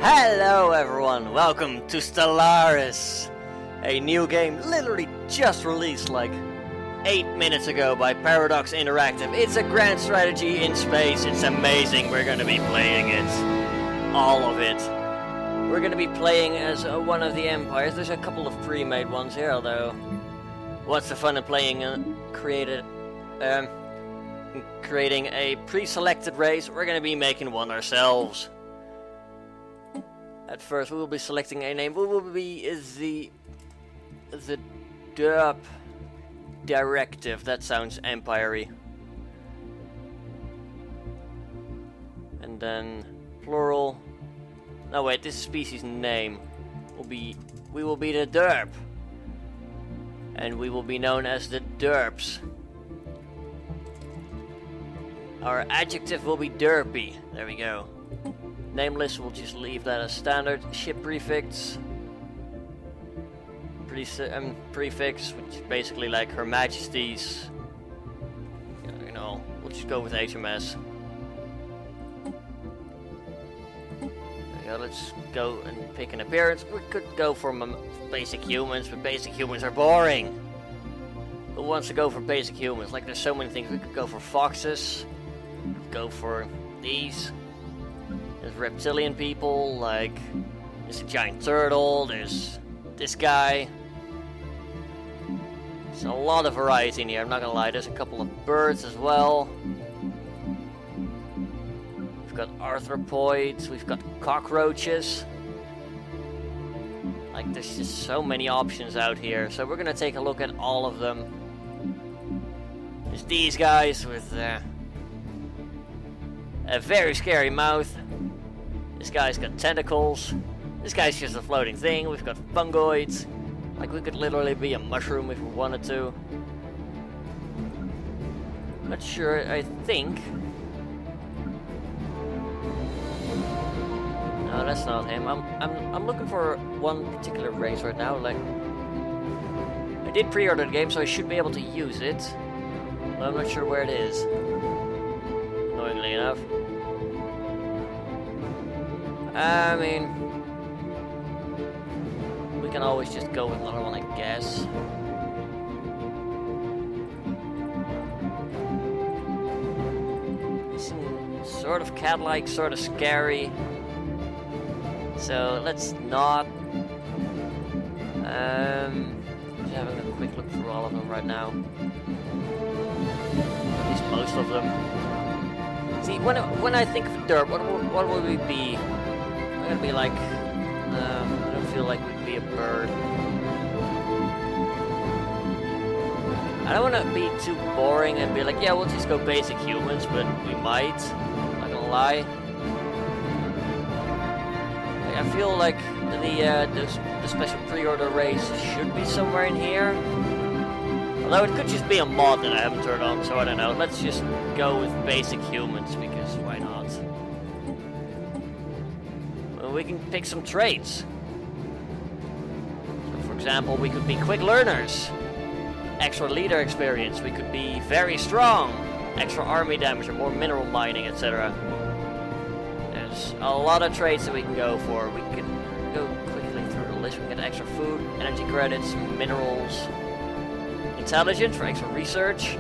Hello everyone, welcome to Stellaris, a new game literally just released like 8 minutes ago by Paradox Interactive. It's a grand strategy in space, it's amazing, we're gonna be playing it, all of it. We're gonna be playing as one of the empires. There's a couple of pre-made ones here, although what's the fun in playing creating a pre-selected race? We're gonna be making one ourselves. At first, we will be selecting a name. We will be the Derp Directive. That sounds empire-y. And then plural. No wait, this species name we will be the Derp, and we will be known as the Derps. Our adjective will be derpy. There we go. Nameless, we'll just leave that as standard. Ship prefix. Prefix, which is basically like Her Majesty's. You know, we'll just go with HMS. There we go, let's go and pick an appearance. We could go for basic humans, but basic humans are boring. Who wants to go for basic humans? Like, there's so many things. We could go for foxes. Go for these. There's reptilian people, like there's a giant turtle, there's this guy. There's a lot of variety in here, I'm not gonna lie. There's a couple of birds as well. We've got arthropods, we've got cockroaches. Like, there's just so many options out here, so we're gonna take a look at all of them. There's these guys with a very scary mouth. This guy's got tentacles. This guy's just a floating thing. We've got fungoids. Like, we could literally be a mushroom if we wanted to. Not sure, I think. No, that's not him. I'm looking for one particular race right now. Like, I did pre-order the game, so I should be able to use it. But I'm not sure where it is. Annoyingly enough. I mean, we can always just go with another one, I guess. Some sort of cat-like, sort of scary. So let's not. Just having a quick look through all of them right now. At least most of them. See, when I think of Derp, what would we be? I'm gonna be like, I don't feel like we'd be a bird. I don't wanna be too boring and be like, yeah, we'll just go basic humans, but we might. I'm not gonna lie. Like, I feel like the special pre-order race should be somewhere in here. Although it could just be a mod that I haven't turned on, so I don't know. Let's just go with basic humans, because why not? We can pick some traits. So, for example, we could be quick learners, extra leader experience, we could be very strong, extra army damage or more mineral mining, etc. There's a lot of traits that we can go for. We can go quickly through the list. We can get extra food, energy credits, minerals, intelligence for extra research.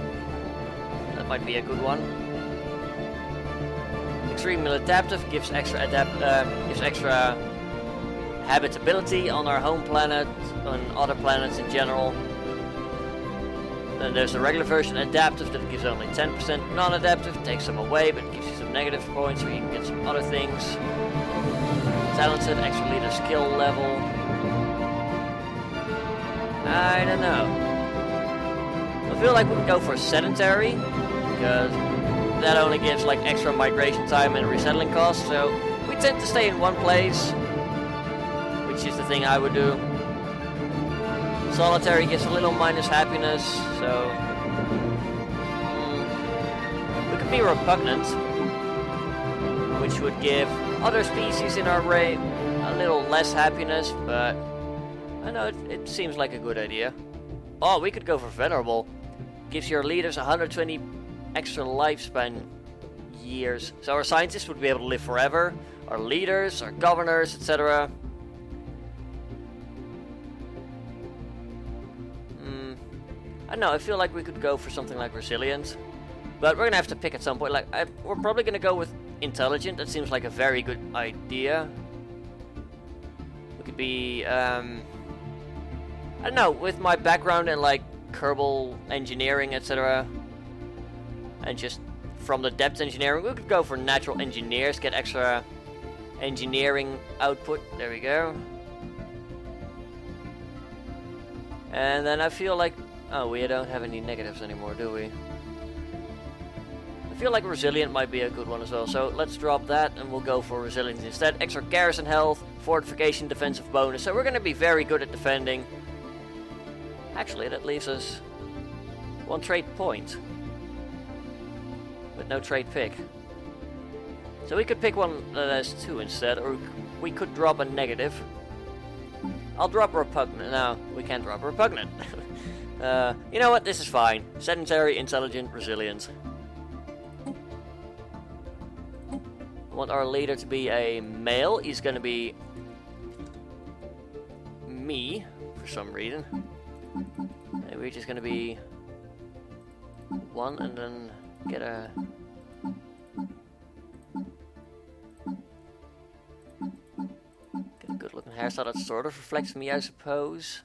That might be a good one. Extremely adaptive, gives extra habitability on our home planet, on other planets in general. Then there's the regular version, adaptive, that gives only 10%. Non-adaptive takes some away, but gives you some negative points, so you can get some other things. Talented, extra leader skill level. I don't know. I feel like we can go for sedentary, because that only gives like extra migration time and resettling costs, so we tend to stay in one place, which is the thing I would do. Solitary gives a little minus happiness, so we could be repugnant, which would give other species in our race a little less happiness, but I know it seems like a good idea. Oh, we could go for venerable. Gives your leaders 120 extra lifespan years. So our scientists would be able to live forever, our leaders, our governors, etc. I don't know, I feel like we could go for something like resilient. But we're gonna have to pick at some point. Like, we're probably gonna go with intelligent. That seems like a very good idea. We could be, I don't know, with my background in like Kerbal engineering, etc. And just from the depth engineering, we could go for natural engineers, get extra engineering output. There we go. And then I feel like, oh, we don't have any negatives anymore, do we? I feel like resilient might be a good one as well, so let's drop that and we'll go for resilience instead. Extra garrison health, fortification, defensive bonus, so we're going to be very good at defending. Actually, that leaves us 1 trade point, with no trade pick. So we could pick one that has 2 instead, or we could drop a negative. I'll drop repugnant. No, we can't drop repugnant. You know what, this is fine. Sedentary, intelligent, resilient. I want our leader to be a male. He's gonna be me for some reason. And we're just gonna be 1 and then get a good looking hairstyle that sort of reflects me, I suppose.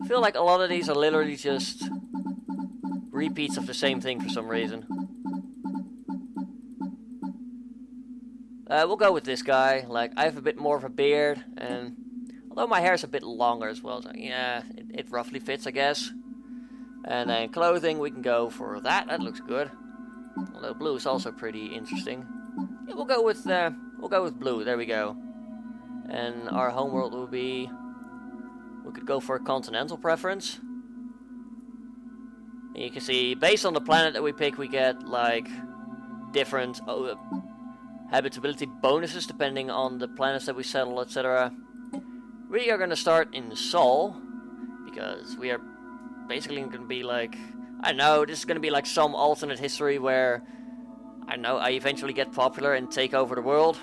I feel like a lot of these are literally just repeats of the same thing for some reason. We'll go with this guy. Like, I have a bit more of a beard, and although my hair is a bit longer as well, so yeah, it roughly fits, I guess. And then clothing, we can go for that. That looks good. Although blue is also pretty interesting. Yeah, we'll go with blue. There we go. And our homeworld will be, we could go for a continental preference. And you can see, based on the planet that we pick, we get like different habitability bonuses depending on the planets that we settle, etc. We are going to start in Sol, because we are basically going to be like, I don't know, this is going to be like some alternate history where, I don't know, I eventually get popular and take over the world,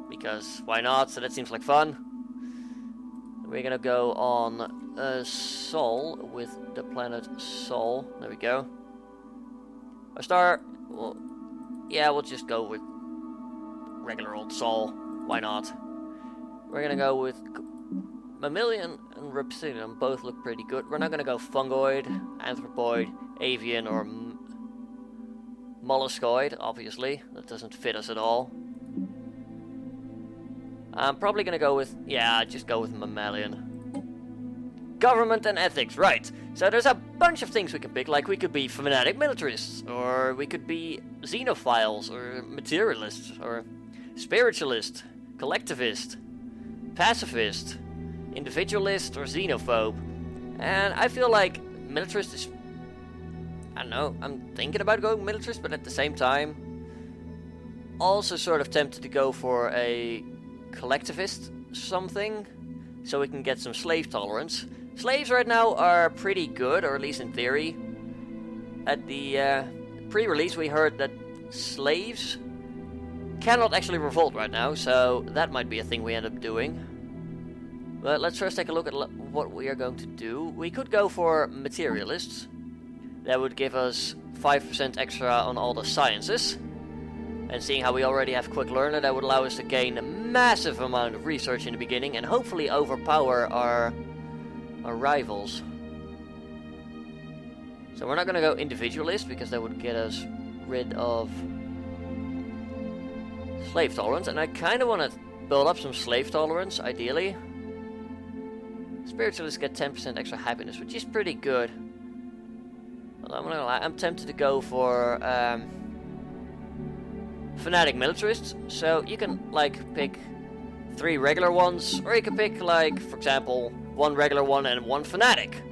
because why not? So that seems like fun. We're going to go on Sol with the planet Sol. There we go. Our star, well, yeah, we'll just go with regular old Sol. Why not? We're gonna go with mammalian and reptilian. Both look pretty good. We're not gonna go fungoid, anthropoid, avian, or molluscoid. Obviously, that doesn't fit us at all. I'm probably gonna go with, yeah, just go with mammalian. Government and ethics, right. So there's a bunch of things we can pick, like we could be fanatic militarists, or we could be xenophiles, or materialists, or spiritualist, collectivist, pacifist, individualist, or xenophobe. And I feel like militarist is, I don't know, I'm thinking about going militarist, but at the same time, also sort of tempted to go for a collectivist something, so we can get some slave tolerance. Slaves right now are pretty good, or at least in theory. At the pre-release we heard that slaves cannot actually revolt right now, so that might be a thing we end up doing. But let's first take a look at what we are going to do. We could go for materialists. That would give us 5% extra on all the sciences. And seeing how we already have quick learner, that would allow us to gain a massive amount of research in the beginning and hopefully overpower our rivals. So we're not going to go individualist, because that would get us rid of slave tolerance, and I kind of want to build up some slave tolerance, ideally. Spiritualists get 10% extra happiness, which is pretty good. Well, I'm not gonna lie, I'm tempted to go for fanatic militarists. So you can like pick 3 regular ones, or you can pick, like, for example, 1 regular one and 1 fanatic.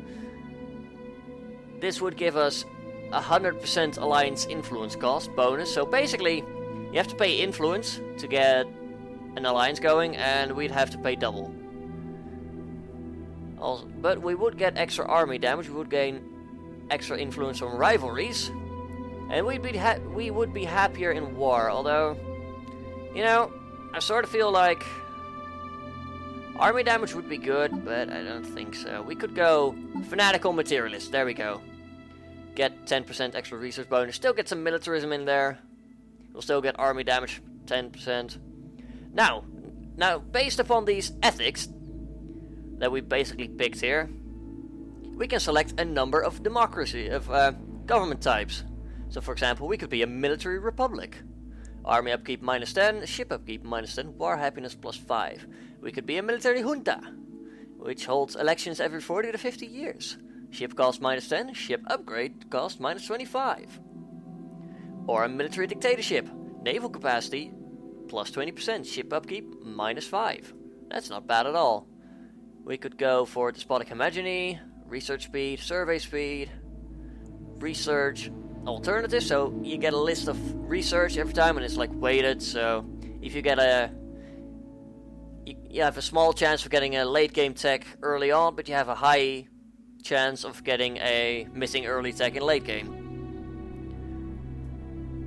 This would give us 100% alliance influence cost bonus. So basically, you have to pay influence to get an alliance going, and we'd have to pay double. Also, but we would get extra army damage, we would gain extra influence from rivalries, And we would be happier in war, although, you know, I sort of feel like army damage would be good, but I don't think so. We could go fanatical materialist, there we go. Get 10% extra research bonus, still get some militarism in there. We'll still get army damage 10%. Now, based upon these ethics that we basically picked here, we can select a number of government types. So for example, we could be a military republic. Army upkeep -10, ship upkeep -10, war happiness +5. We could be a military junta, which holds elections every 40 to 50 years. Ship cost -10, ship upgrade cost -25. Or a military dictatorship, naval capacity +20%, ship upkeep -5. That's not bad at all. We could go for despotic hegemony, research speed, survey speed, research alternative, so you get a list of research every time and it's like weighted, so if you get you have a small chance of getting a late game tech early on, but you have a high chance of getting a missing early tech in late game.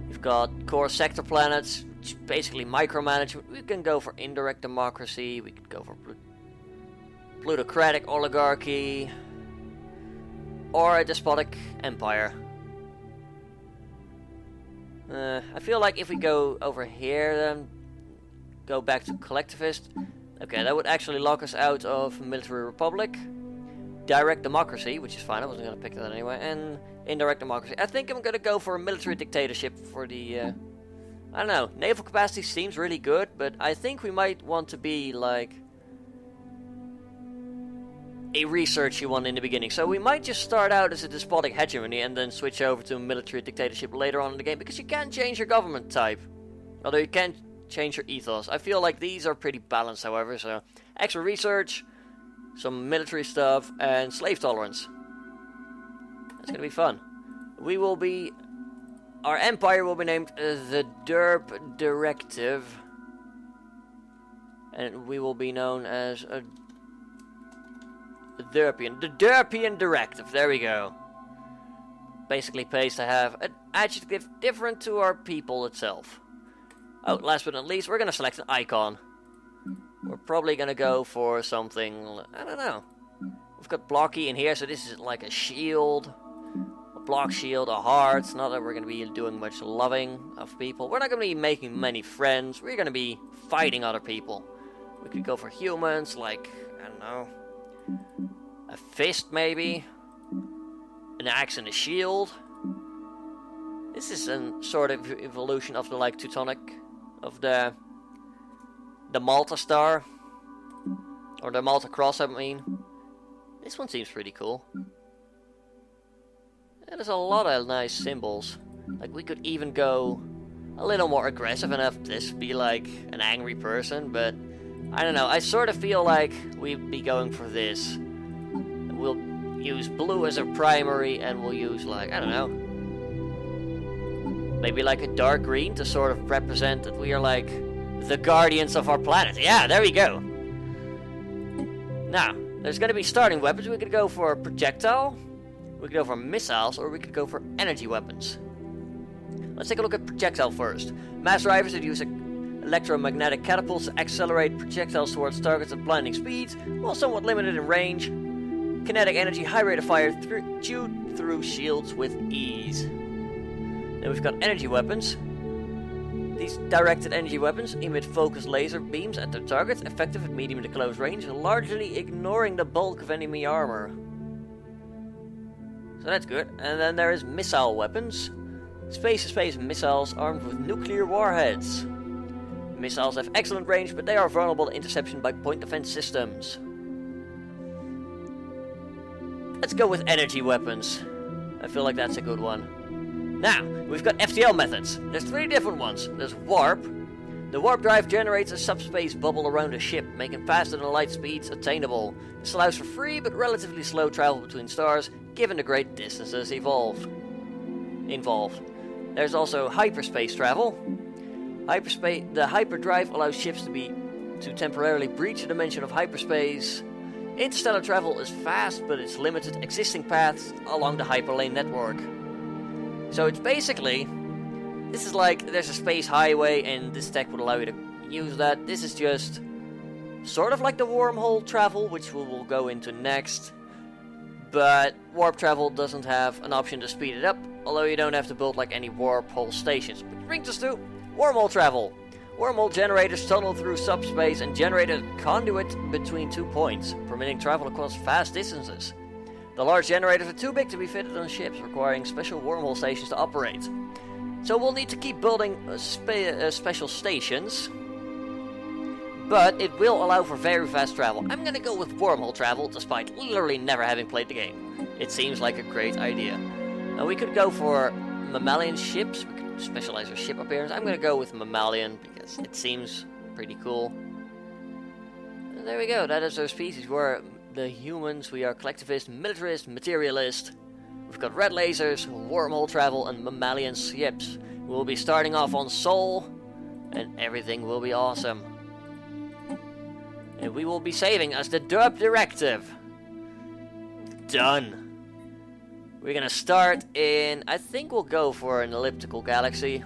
You've got core sector planets, which is basically micromanagement. We can go for indirect democracy, we could go for plutocratic oligarchy, or a despotic empire. I feel like if we go over here, then go back to collectivist. Okay, that would actually lock us out of military republic. Direct democracy, which is fine, I wasn't going to pick that anyway. And indirect democracy. I think I'm going to go for a military dictatorship for the... I don't know, naval capacity seems really good, but I think we might want to be like a researchy one in the beginning. So we might just start out as a despotic hegemony and then switch over to a military dictatorship later on in the game, because you can change your government type. Although you can't change your ethos. I feel like these are pretty balanced, however, so extra research, some military stuff, and slave tolerance. That's gonna be fun. Our empire will be named the Derp Directive, and we will be known as the Derpian Directive, there we go. Basically pays to have an adjective different to our people itself. Oh, last but not least, we're gonna select an icon. We're probably gonna go for something, I don't know. We've got blocky in here, so this is like a shield. A block shield, a heart. Not that we're gonna be doing much loving of people. We're not gonna be making many friends. We're gonna be fighting other people. We could go for humans, like, I don't know, a fist maybe, an axe and a shield. This is a sort of evolution of the like Teutonic, of the Malta star, or the Malta cross, I mean. This one seems pretty cool. And there's a lot of nice symbols. Like we could even go a little more aggressive and have this be like an angry person, but I don't know, I sort of feel like we'd be going for this. We'll use blue as a primary, and we'll use like, I don't know, maybe like a dark green to sort of represent that we are like the guardians of our planet. Yeah, there we go. Now, there's going to be starting weapons. We could go for projectile, we could go for missiles, or we could go for energy weapons. Let's take a look at projectile first. Mass drivers that use electromagnetic catapults to accelerate projectiles towards targets at blinding speeds, while somewhat limited in range. Kinetic energy, high rate of fire, chewed through shields with ease. Then we've got energy weapons. These directed energy weapons emit focused laser beams at their targets, effective at medium to close range, largely ignoring the bulk of enemy armor. So that's good. And then there is missile weapons. Space-to-space missiles armed with nuclear warheads. Missiles have excellent range, but they are vulnerable to interception by point defense systems. Let's go with energy weapons. I feel like that's a good one. Now, we've got FTL methods. There's 3 different ones. There's warp. The warp drive generates a subspace bubble around a ship, making faster than light speeds attainable. This allows for free but relatively slow travel between stars, given the great distances involved. There's also hyperspace travel. The hyperdrive allows ships to temporarily breach a dimension of hyperspace. Interstellar travel is fast, but it's limited existing paths along the hyperlane network. So it's basically, this is like, there's a space highway and this tech would allow you to use that. This is just sort of like the wormhole travel, which we will go into next. But warp travel doesn't have an option to speed it up, although you don't have to build like any warp hole stations. Which brings us to wormhole travel. Wormhole generators tunnel through subspace and generate a conduit between 2 points, permitting travel across vast distances. The large generators are too big to be fitted on ships, requiring special wormhole stations to operate. So we'll need to keep building special stations, but it will allow for very fast travel. I'm gonna go with wormhole travel, despite literally never having played the game. It seems like a great idea. Now we could go for mammalian ships. We could specialize our ship appearance. I'm gonna go with mammalian because it seems pretty cool. And there we go. That is our species. We're the humans. We are collectivist, militarist, materialist. We've got red lasers, wormhole travel, and mammalian ships. We'll be starting off on Sol, and everything will be awesome. And we will be saving as the Derp Directive. Done. We're gonna start in, I think we'll go for an elliptical galaxy.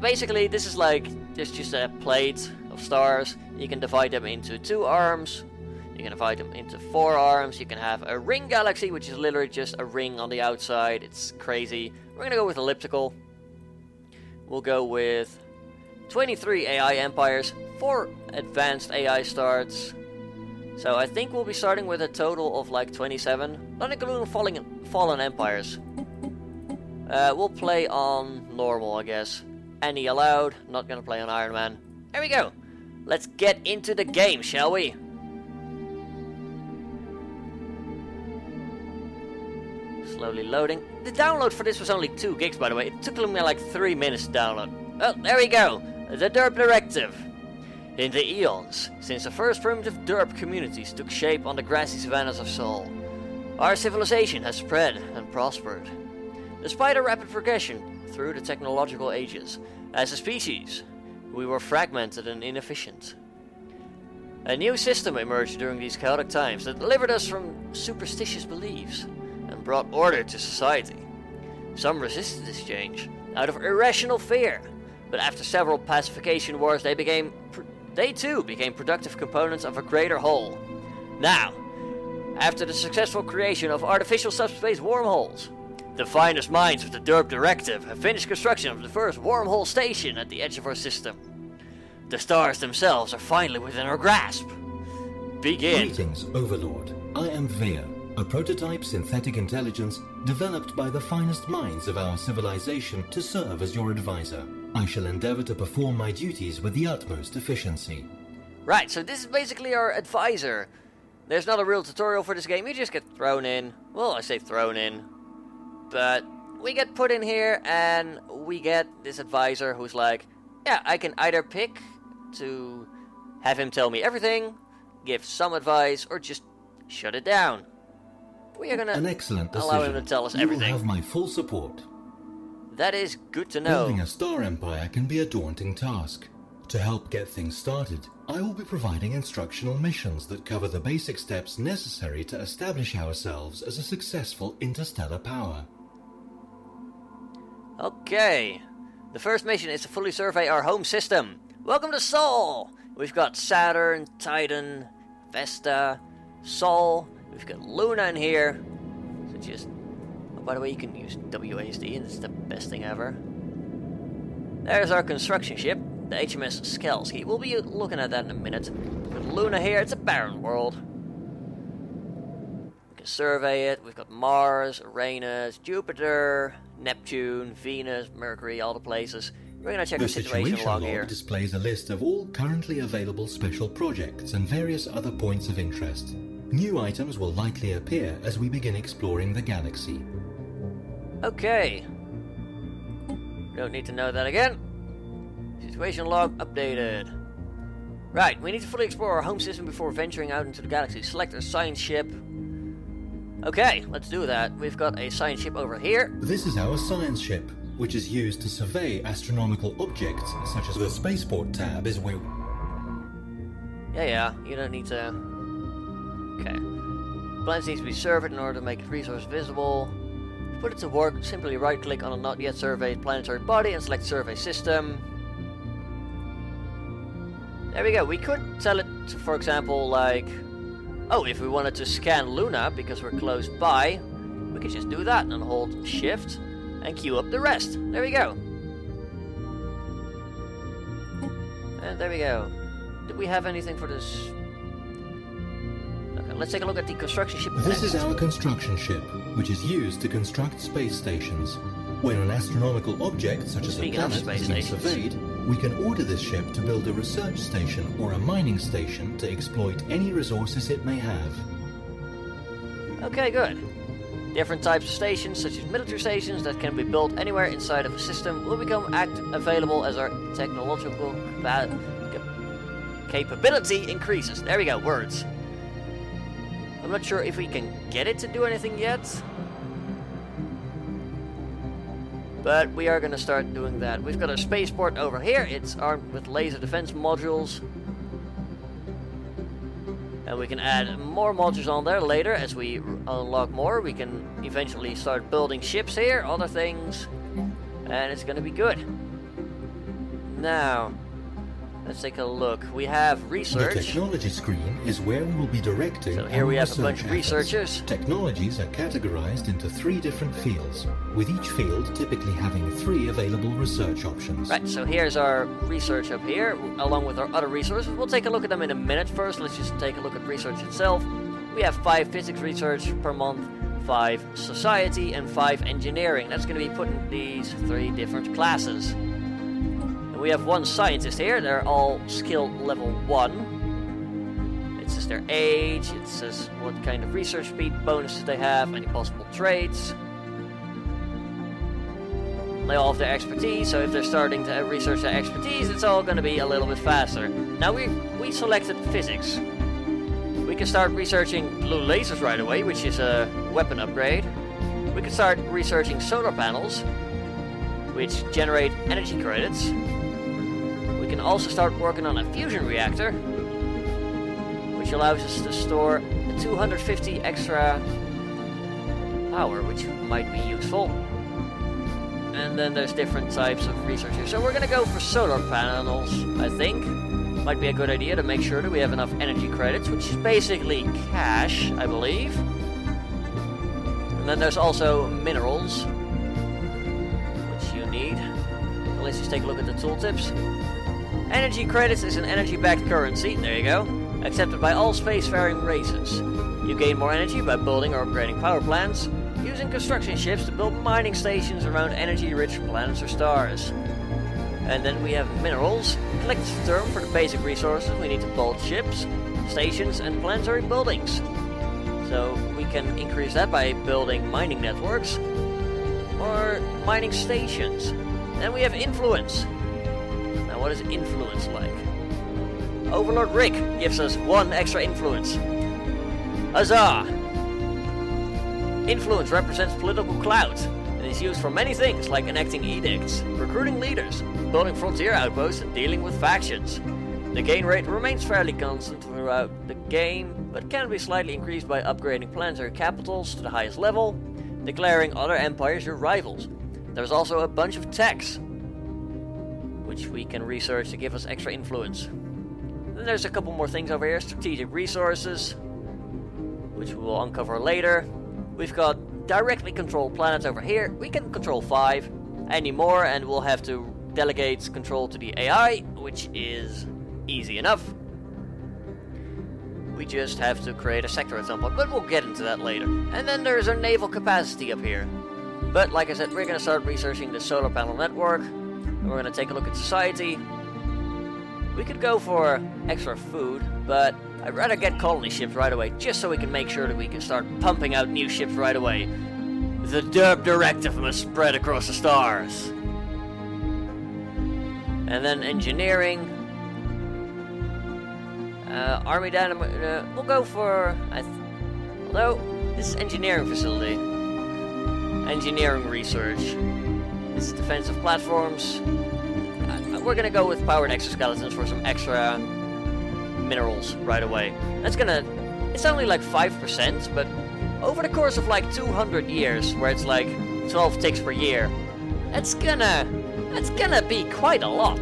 Basically, this is like, there's just a plate of stars. You can divide them into 2 arms. You can divide them into 4 arms. You can have a ring galaxy, which is literally just a ring on the outside. It's crazy. We're gonna go with elliptical. We'll go with 23 AI empires, 4 advanced AI starts. So I think we'll be starting with a total of like 27, not including fallen empires. We'll play on normal, I guess. Any allowed, not gonna play on Iron Man. There we go. Let's get into the game, shall we? Slowly loading. The download for this was only 2 gigs, by the way. It took me like 3 minutes to download. Oh, there we go. The Derp Directive. In the eons, since the first primitive derp communities took shape on the grassy savannas of Sol, our civilization has spread and prospered. Despite a rapid progression through the technological ages, as a species, we were fragmented and inefficient. A new system emerged during these chaotic times that delivered us from superstitious beliefs and brought order to society. Some resisted this change out of irrational fear, but after several pacification wars, they too became productive components of a greater whole. Now, after the successful creation of artificial subspace wormholes, the finest minds of the Derp Directive have finished construction of the first wormhole station at the edge of our system. The stars themselves are finally within our grasp. Begin. Greetings, Overlord. I am Vea, a prototype synthetic intelligence developed by the finest minds of our civilization to serve as your advisor. I shall endeavor to perform my duties with the utmost efficiency. Right, so this is basically our advisor. There's not a real tutorial for this game, you just get thrown in. Well, I say thrown in, but we get put in here and we get this advisor who's like, yeah, I can either pick to have him tell me everything, give some advice, or just shut it down. We are gonna An excellent decision. allow him to tell us everything. You will have my full support. That is good to know. Building a star empire can be a daunting task. To help get things started, I will be providing instructional missions that cover the basic steps necessary to establish ourselves as a successful interstellar power. Okay. The first mission is to fully survey our home system. Welcome to Sol! We've got Saturn, Titan, Vesta, Sol. We've got Luna in here. So just... Oh, by the way, you can use WASD, and it's the best thing ever. There's our construction ship, the HMS Skelski. We'll be looking at that in a minute. With Luna here, it's a barren world. We can survey it. We've got Mars, Uranus, Jupiter, Neptune, Venus, Mercury, all the places. We're going to check the situation log here. Displays a list of all currently available special projects and various other points of interest. New items will likely appear as we begin exploring the galaxy. Okay. Don't need to know that again. Situation log updated. Right, we need to fully explore our home system before venturing out into the galaxy. Select a science ship. Okay, let's do that. We've got a science ship over here. This is our science ship, which is used to survey astronomical objects, such as the spaceport tab is where... Yeah, you don't need to... Okay. Planets need to be surveyed in order to make resource visible. put it to work, simply right click on a not yet surveyed planetary body and select survey system. There we go. We could tell it to, for example, like, oh, if we wanted to scan Luna because we're close by, we could just do that and hold shift and queue up the rest. There we go. And there we go. Did we have anything for this? Okay, let's take a look at the construction ship. This is our construction ship, which is used to construct space stations. When an astronomical object, such as a planet, is being surveyed, we can order this ship to build a research station or a mining station to exploit any resources it may have. Okay, good. Different types of stations, such as military stations that can be built anywhere inside of a system, will become available as our technological capability increases. There we go, words. I'm not sure if we can get it to do anything yet, but we are going to start doing that. We've got a spaceport over here. It's armed with laser defense modules. And we can add more modules on there later as we unlock more. We can eventually start building ships here, other things. And it's going to be good. Now, let's take a look. We have research. The technology screen is where we will be directing. So here we have a bunch of researchers. Technologies are categorized into 3 different fields, with each field typically having 3 available research options. Right, so here's our research up here, along with our other resources. We'll take a look at them in a minute. First, let's just take a look at research itself. We have 5 physics research per month, 5 society, and 5 engineering. That's going to be put in these 3 different classes. We have 1 scientist here. They're all skill level 1. It says their age, it says what kind of research speed bonuses they have, any possible traits. They all have their expertise, so if they're starting to research their expertise, it's all going to be a little bit faster. Now we selected physics. We can start researching blue lasers right away, which is a weapon upgrade. We can start researching solar panels, which generate energy credits. We can also start working on a fusion reactor, which allows us to store 250 extra power, which might be useful. And then there's different types of research here. So we're going to go for solar panels, I think. Might be a good idea to make sure that we have enough energy credits, which is basically cash, I believe. And then there's also minerals, which you need. So let's just take a look at the tooltips. Energy credits is an energy-backed currency, there you go, accepted by all spacefaring races. You gain more energy by building or upgrading power plants, using construction ships to build mining stations around energy-rich planets or stars. And then we have minerals. Collect is the term for the basic resources we need to build ships, stations, and planetary buildings. So we can increase that by building mining networks or mining stations. Then we have influence. Now what is influence like? Overlord Rick gives us 1 extra influence. Huzzah! Influence represents political clout and is used for many things like enacting edicts, recruiting leaders, building frontier outposts, and dealing with factions. The gain rate remains fairly constant throughout the game, but can be slightly increased by upgrading planetary capitals to the highest level, declaring other empires your rivals. There's also a bunch of techs, which we can research to give us extra influence. Then there's a couple more things over here. Strategic resources, which we will uncover later. We've got directly controlled planets over here. We can control 5 anymore, and we'll have to delegate control to the AI, which is easy enough. We just have to create a sector at some point, but we'll get into that later. And then there's our naval capacity up here. But like I said, we're going to start researching the solar panel network. And we're going to take a look at society. We could go for extra food, but I'd rather get colony ships right away, just so we can make sure that we can start pumping out new ships right away. The Derp Directive must spread across the stars. And then engineering. Army dynamo. We'll go for. Although this is engineering facility. Engineering research. This is defensive platforms. We're gonna go with powered exoskeletons for some extra minerals right away. That's gonna. It's only like 5%, but over the course of like 200 years, where it's like 12 ticks per year. That's gonna be quite a lot.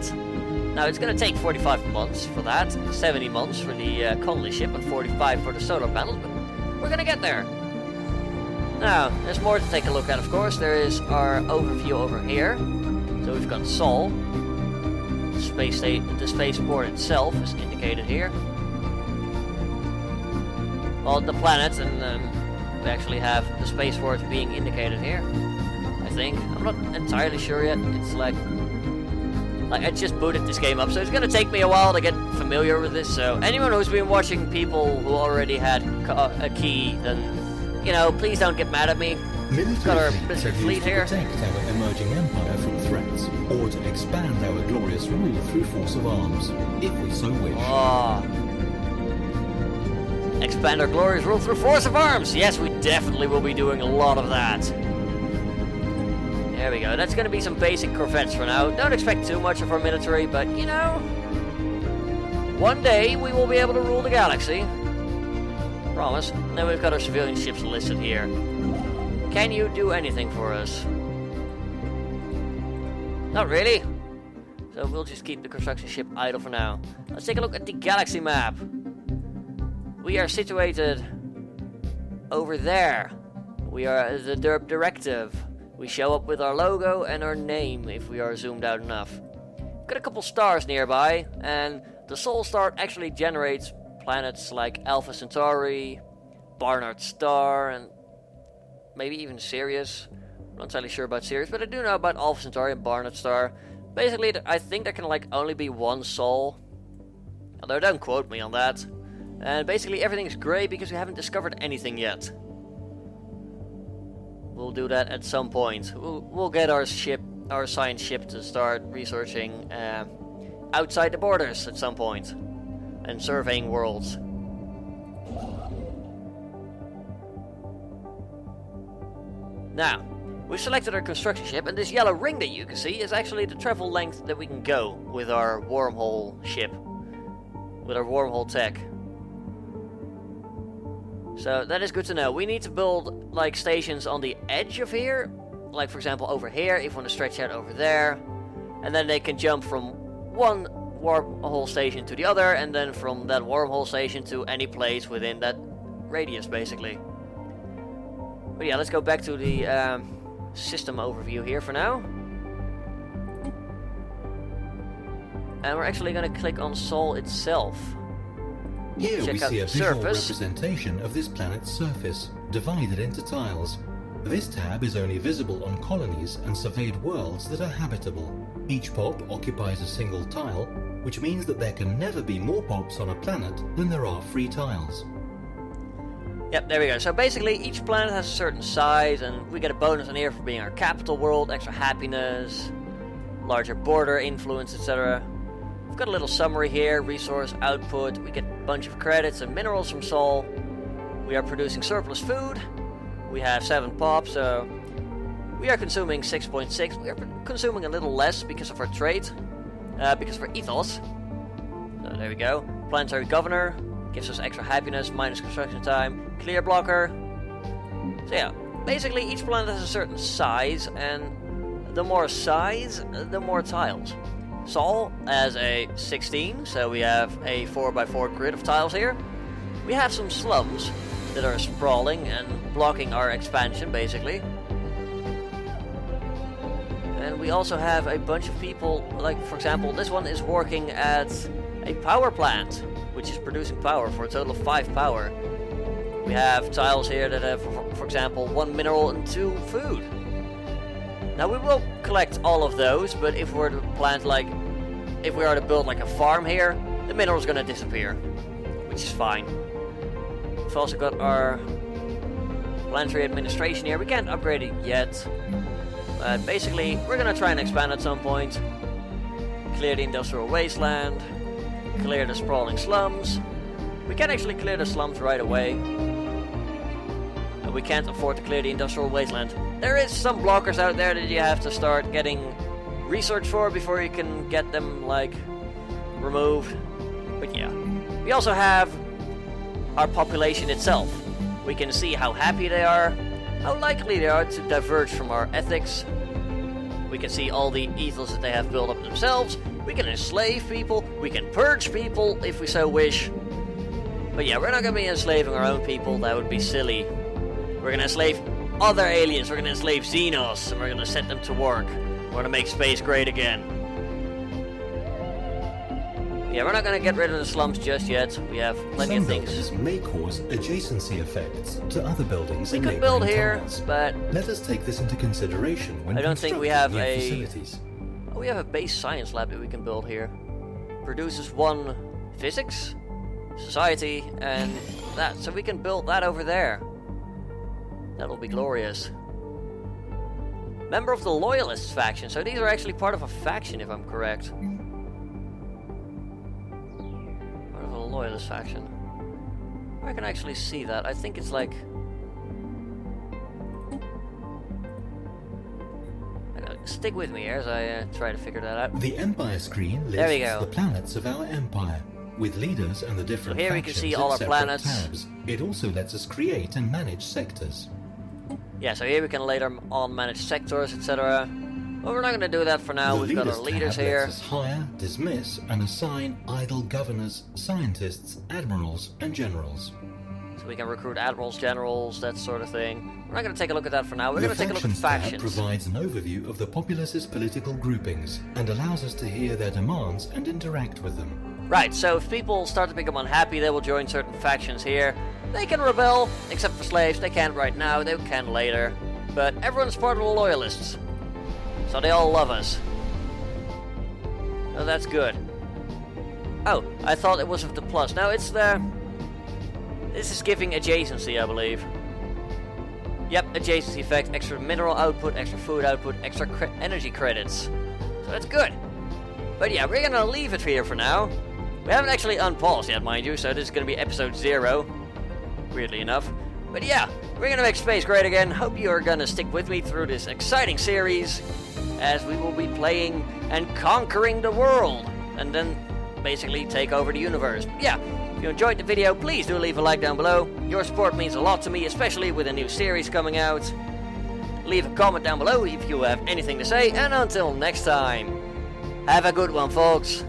Now it's gonna take 45 months for that, 70 months for the colony ship, and 45 for the solar panels, but we're gonna get there. Now, there's more to take a look at, of course. There is our overview over here. So we've got Sol. The spaceport itself is indicated here. Well, the planet, and we actually have the spaceport being indicated here, I think. I'm not entirely sure yet. It's like I just booted this game up, so it's gonna take me a while to get familiar with this. So anyone who's been watching people who already had a key, then, you know, please don't get mad at me. We've got our military fleet here. To protect our emerging empire from threats, or to expand our glorious rule through force of arms, if we so wish. Oh. Expand our glorious rule through force of arms! Yes, we definitely will be doing a lot of that. There we go. That's going to be some basic corvettes for now. Don't expect too much of our military, but, you know, one day we will be able to rule the galaxy. Promise. And then we've got our civilian ships listed here. Can you do anything for us? Not really. So we'll just keep the construction ship idle for now. Let's take a look at the galaxy map. We are situated over there. We are the Derp Directive. We show up with our logo and our name if we are zoomed out enough. Got a couple stars nearby, and the Sol star actually generates planets like Alpha Centauri, Barnard Star, and maybe even Sirius. I'm not entirely sure about Sirius, but I do know about Alpha Centauri and Barnard Star. Basically, I think there can like only be one Sol. Although don't quote me on that. And basically everything is grey because we haven't discovered anything yet. We'll do that at some point. We'll get our science ship to start researching outside the borders at some point. And surveying worlds. Now, we've selected our construction ship, and this yellow ring that you can see is actually the travel length that we can go with our wormhole ship. With our wormhole tech. So that is good to know. We need to build like stations on the edge of here. Like for example over here, if we want to stretch out over there. And then they can jump from one wormhole station to the other, and then from that wormhole station to any place within that radius basically. But yeah, let's go back to the system overview here for now. And we're actually going to click on Sol itself. Here we see a visual surface representation of this planet's surface, divided into tiles. This tab is only visible on colonies and surveyed worlds that are habitable. Each pop occupies a single tile, which means that there can never be more pops on a planet than there are free tiles. Yep, there we go. So basically each planet has a certain size, and we get a bonus on here for being our capital world, extra happiness, larger border influence, etc. We've got a little summary here, resource output, we get a bunch of credits and minerals from Sol. We are producing surplus food. We have 7 pops, so we are consuming 6.6. We are consuming a little less because of our trade, because of our ethos. So there we go. Planetary governor gives us extra happiness, minus construction time, clear blocker. So yeah, basically each planet has a certain size, and the more size, the more tiles. Sol has a 16, so we have a 4x4 grid of tiles here. We have some slums that are sprawling and blocking our expansion, basically. And we also have a bunch of people, like for example, this one is working at a power plant, which is producing power for a total of 5 power. We have tiles here that have, for example, 1 mineral and 2 food. Now we will collect all of those, but if we were to plant if we are to build like a farm here, the mineral is going to disappear, which is fine. We've also got our planetary administration here. We can't upgrade it yet, but basically we're going to try and expand at some point. Clear the industrial wasteland, clear the sprawling slums. We can actually clear the slums right away. And we can't afford to clear the industrial wasteland. There is some blockers out there that you have to start getting research for before you can get them like removed. But yeah. We also have our population itself. We can see how happy they are, how likely they are to diverge from our ethics. We can see all the ethos that they have built up themselves. We can enslave people. We can purge people if we so wish. But yeah, we're not going to be enslaving our own people. That would be silly. We're going to enslave other aliens. We're going to enslave Xenos, and we're going to set them to work. We're going to make space great again. Yeah, we're not going to get rid of the slums just yet. We have plenty of things. Some buildings may cause adjacency effects to other buildings. We could build here, but let us take this into consideration when I don't think we have constructing new facilities. Oh, we have a base science lab that we can build here. Produces 1 physics, society, and that. So we can build that over there. That'll be glorious. Member of the Loyalists faction. So these are actually part of a faction, if I'm correct. Part of a Loyalist faction. I can actually see that. I think it's like... Stick with me here as I try to figure that out. The Empire screen lists the planets of our Empire, with leaders and the different so here we can see all our planets. Tabs. It also lets us create and manage sectors. Yeah, so here we can later on manage sectors, etc. Well, we're not going to do that for now. We've got our leaders here. Lets us hire, dismiss, and assign idle governors, scientists, admirals, and generals. So we can recruit admirals, generals, that sort of thing. We're not going to take a look at that for now. We're going to take a look at factions. The provides an overview of the populace's political groupings and allows us to hear their demands and interact with them. Right, so if people start to become unhappy, they will join certain factions here. They can rebel, except for slaves. They can't right now, they can later. But everyone's part of the Loyalists. So they all love us. Oh, that's good. Oh, I thought it was with the plus. No, it's the... This is giving adjacency, I believe. Yep, adjacency effect, extra mineral output, extra food output, extra energy credits. So that's good. But yeah, we're gonna leave it here for now. We haven't actually unpaused yet, mind you, so this is gonna be episode 0. Weirdly enough. But yeah, we're gonna make space great again. Hope you are gonna stick with me through this exciting series, as we will be playing and conquering the world, and then basically take over the universe. But yeah. If you enjoyed the video, please do leave a like down below. Your support means a lot to me, especially with a new series coming out. Leave a comment down below if you have anything to say, and until next time, have a good one, folks.